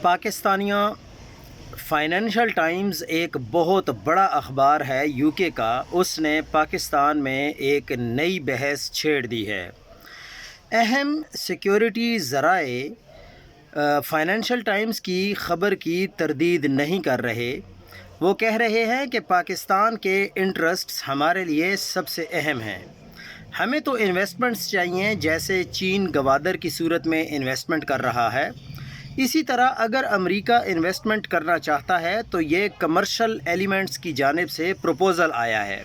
پاکستانیہ financial Times ایک بہت بڑا اخبار ہے یو کے کا. اس نے پاکستان میں ایک نئی بحث چھیڑ دی ہے. اہم سیکیورٹی ذرائع فائنینشل ٹائمز کی خبر کی تردید نہیں کر رہے. وہ کہہ رہے ہیں کہ پاکستان کے انٹرسٹس ہمارے لیے سب سے اہم ہیں. ہمیں تو انویسٹمنٹس چاہیے جیسے چین گوادر کی صورت میں انویسٹمنٹ کر رہا ہے. اسی طرح اگر امریکہ انویسٹمنٹ کرنا چاہتا ہے تو یہ کمرشل ایلیمنٹس کی جانب سے پروپوزل آیا ہے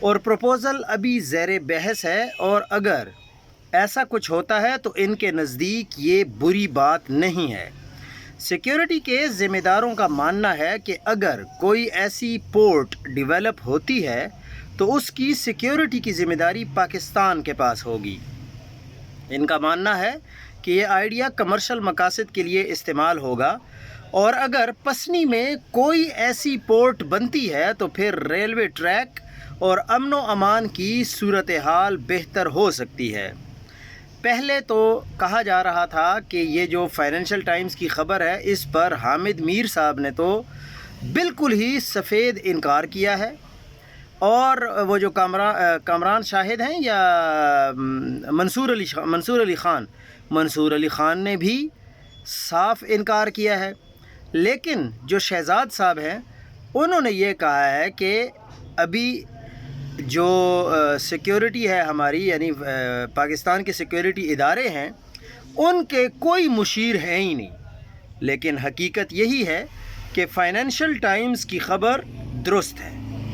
اور پروپوزل ابھی زیر بحث ہے، اور اگر ایسا کچھ ہوتا ہے تو ان کے نزدیک یہ بری بات نہیں ہے. سیکیورٹی کے ذمہ داروں کا ماننا ہے کہ اگر کوئی ایسی پورٹ ڈیولپ ہوتی ہے تو اس کی سیکیورٹی کی ذمہ داری پاکستان کے پاس ہوگی. ان کا ماننا ہے کہ یہ آئیڈیا کمرشل مقاصد کے لیے استعمال ہوگا، اور اگر پسنی میں کوئی ایسی پورٹ بنتی ہے تو پھر ریلوے ٹریک اور امن و امان کی صورتحال بہتر ہو سکتی ہے. پہلے تو کہا جا رہا تھا کہ یہ جو فائنینشل ٹائمز کی خبر ہے اس پر حامد میر صاحب نے تو بالکل ہی سفید انکار کیا ہے، اور وہ جو کامران شاہد ہیں یا منصور علی خان نے بھی صاف انکار کیا ہے. لیکن جو شہزاد صاحب ہیں انہوں نے یہ کہا ہے کہ ابھی جو سیکیورٹی ہے ہماری، یعنی پاکستان کے سیکیورٹی ادارے ہیں، ان کے کوئی مشیر ہیں ہی نہیں. لیکن حقیقت یہی ہے کہ فائنینشل ٹائمز کی خبر درست ہے.